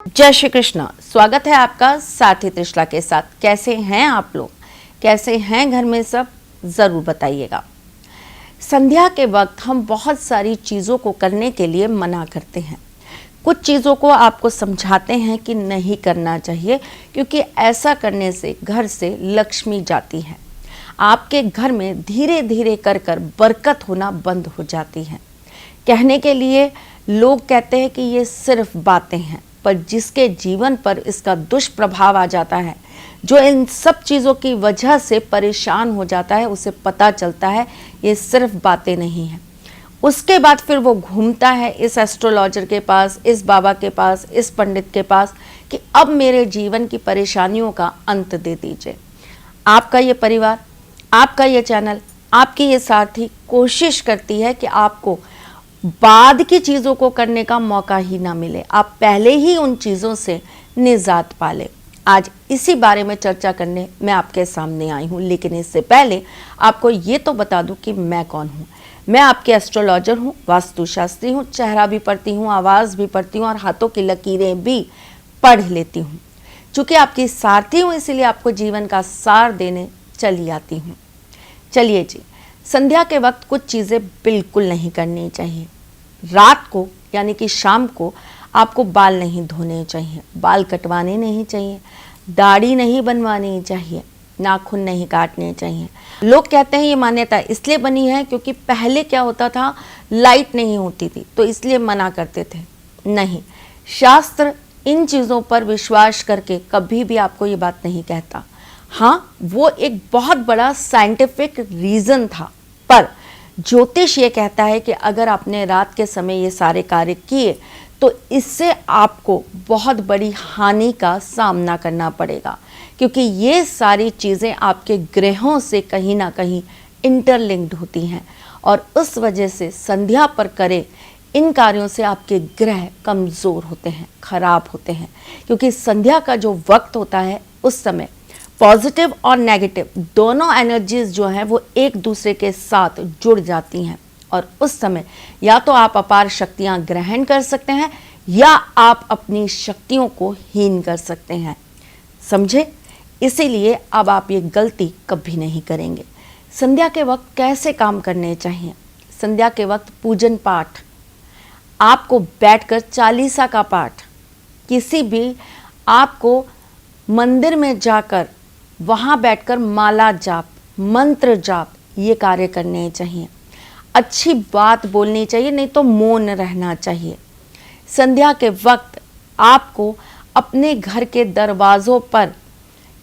जय श्री कृष्ण। स्वागत है आपका साथी त्रिशला के साथ। कैसे हैं आप लोग, कैसे हैं घर में सब, ज़रूर बताइएगा। संध्या के वक्त हम बहुत सारी चीज़ों को करने के लिए मना करते हैं। कुछ चीज़ों को आपको समझाते हैं कि नहीं करना चाहिए, क्योंकि ऐसा करने से घर से लक्ष्मी जाती है। आपके घर में धीरे धीरे कर कर बरकत होना बंद हो जाती है। कहने के लिए लोग कहते हैं कि ये सिर्फ बातें हैं, पर जिसके जीवन पर इसका दुष्प्रभाव आ जाता है, जो इन सब चीज़ों की वजह से परेशान हो जाता है, उसे पता चलता है ये सिर्फ बातें नहीं हैं। उसके बाद फिर वो घूमता है इस एस्ट्रोलॉजर के पास, इस बाबा के पास, इस पंडित के पास कि अब मेरे जीवन की परेशानियों का अंत दे दीजिए। आपका ये परिवार, आपका ये चैनल, आपकी ये साथी कोशिश करती है कि आपको बाद की चीज़ों को करने का मौका ही ना मिले, आप पहले ही उन चीज़ों से निजात पा लें। आज इसी बारे में चर्चा करने मैं आपके सामने आई हूँ, लेकिन इससे पहले आपको ये तो बता दूँ कि मैं कौन हूँ। मैं आपके एस्ट्रोलॉजर हूँ, वास्तुशास्त्री हूँ, चेहरा भी पढ़ती हूँ, आवाज़ भी पढ़ती हूँ और हाथों की लकीरें भी पढ़ लेती हूँ। चूँकि आपकी सारथी हूँ, इसीलिए आपको जीवन का सार देने चली आती हूँ। चलिए जी, संध्या के वक्त कुछ चीज़ें बिल्कुल नहीं करनी चाहिए। रात को यानी कि शाम को आपको बाल नहीं धोने चाहिए, बाल कटवाने नहीं चाहिए, दाढ़ी नहीं बनवानी चाहिए, नाखून नहीं काटने चाहिए। लोग कहते हैं ये मान्यता इसलिए बनी है क्योंकि पहले क्या होता था, लाइट नहीं होती थी तो इसलिए मना करते थे। नहीं, शास्त्र इन चीज़ों पर विश्वास करके कभी भी आपको ये बात नहीं कहता। हाँ, वो एक बहुत बड़ा साइंटिफिक रीज़न था, पर ज्योतिष ये कहता है कि अगर आपने रात के समय ये सारे कार्य किए तो इससे आपको बहुत बड़ी हानि का सामना करना पड़ेगा, क्योंकि ये सारी चीज़ें आपके ग्रहों से कहीं ना कहीं इंटरलिंक्ड होती हैं और उस वजह से संध्या पर करें इन कार्यों से आपके ग्रह कमज़ोर होते हैं, खराब होते हैं। क्योंकि संध्या का जो वक्त होता है उस समय पॉजिटिव और नेगेटिव दोनों एनर्जीज जो हैं वो एक दूसरे के साथ जुड़ जाती हैं और उस समय या तो आप अपार शक्तियां ग्रहण कर सकते हैं या आप अपनी शक्तियों को हीन कर सकते हैं। समझे? इसीलिए अब आप ये गलती कभी नहीं करेंगे। संध्या के वक्त कैसे काम करने चाहिए? संध्या के वक्त पूजन पाठ, आपको बैठकर चालीसा का पाठ, किसी भी आपको मंदिर में जाकर वहाँ बैठकर माला जाप, मंत्र जाप, ये कार्य करने चाहिए। अच्छी बात बोलनी चाहिए, नहीं तो मौन रहना चाहिए। संध्या के वक्त आपको अपने घर के दरवाज़ों पर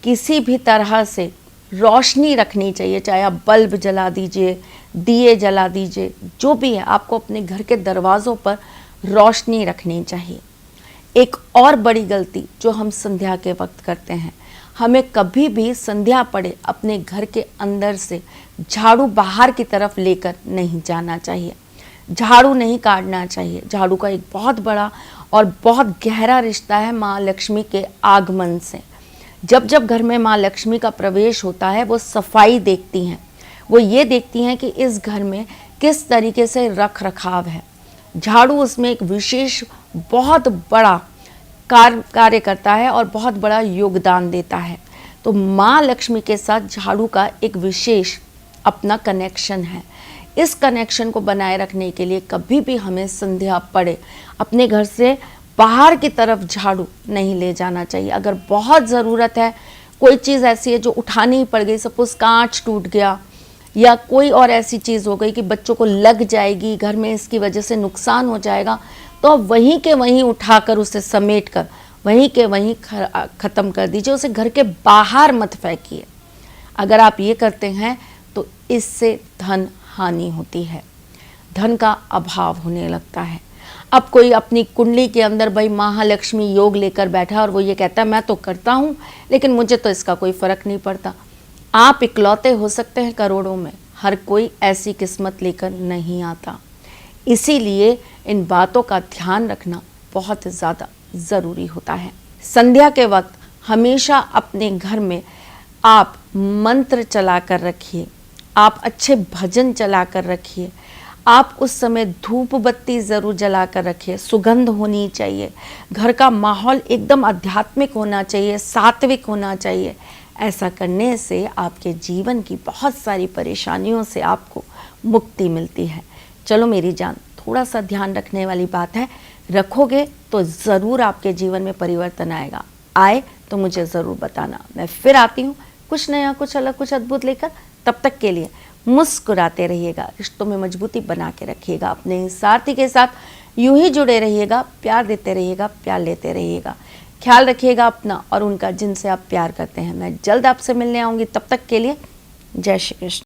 किसी भी तरह से रोशनी रखनी चाहिए, चाहे आप बल्ब जला दीजिए, दिए जला दीजिए, जो भी है, आपको अपने घर के दरवाज़ों पर रोशनी रखनी चाहिए। एक और बड़ी गलती जो हम संध्या के वक्त करते हैं, हमें कभी भी संध्या पड़े अपने घर के अंदर से झाड़ू बाहर की तरफ लेकर नहीं जाना चाहिए, झाड़ू नहीं काटना चाहिए। झाड़ू का एक बहुत बड़ा और बहुत गहरा रिश्ता है माँ लक्ष्मी के आगमन से। जब जब घर में माँ लक्ष्मी का प्रवेश होता है, वो सफाई देखती हैं, वो ये देखती हैं कि इस घर में किस तरीके से रख रखाव है। झाड़ू उसमें एक विशेष बहुत बड़ा कार्य करता है और बहुत बड़ा योगदान देता है। तो माँ लक्ष्मी के साथ झाड़ू का एक विशेष अपना कनेक्शन है। इस कनेक्शन को बनाए रखने के लिए कभी भी हमें संध्या पड़े अपने घर से बाहर की तरफ झाड़ू नहीं ले जाना चाहिए। अगर बहुत ज़रूरत है, कोई चीज़ ऐसी है जो उठानी ही पड़ गई, सपोज़ कांच टूट गया या कोई और ऐसी चीज़ हो गई कि बच्चों को लग जाएगी, घर में इसकी वजह से नुकसान हो जाएगा, तो वहीं के वहीं उठाकर उसे समेट कर वहीं के वहीं ख़त्म कर दीजिए, उसे घर के बाहर मत फेंकिए। अगर आप ये करते हैं तो इससे धन हानि होती है, धन का अभाव होने लगता है। अब कोई अपनी कुंडली के अंदर भाई महालक्ष्मी योग लेकर बैठा और वो ये कहता है मैं तो करता हूँ लेकिन मुझे तो इसका कोई फ़र्क नहीं पड़ता। आप इकलौते हो सकते हैं करोड़ों में, हर कोई ऐसी किस्मत लेकर नहीं आता। इसीलिए इन बातों का ध्यान रखना बहुत ज़्यादा ज़रूरी होता है। संध्या के वक्त हमेशा अपने घर में आप मंत्र चला कर रखिए, आप अच्छे भजन चला कर रखिए, आप उस समय धूप बत्ती ज़रूर जला कर रखिए, सुगंध होनी चाहिए, घर का माहौल एकदम आध्यात्मिक होना चाहिए, सात्विक होना चाहिए। ऐसा करने से आपके जीवन की बहुत सारी परेशानियों से आपको मुक्ति मिलती है। चलो मेरी जान, थोड़ा सा ध्यान रखने वाली बात है, रखोगे तो ज़रूर आपके जीवन में परिवर्तन आएगा। आए तो मुझे ज़रूर बताना, मैं फिर आती हूँ कुछ नया, कुछ अलग, कुछ अद्भुत लेकर। तब तक के लिए मुस्कुराते रहिएगा, रिश्तों में मजबूती बना के रखिएगा, अपने साथी के साथ यूं ही जुड़े रहिएगा, प्यार देते रहिएगा, प्यार लेते रहिएगा। ख्याल रखिएगा अपना और उनका जिनसे आप प्यार करते हैं। मैं जल्द आपसे मिलने आऊँगी, तब तक के लिए जय श्री कृष्ण।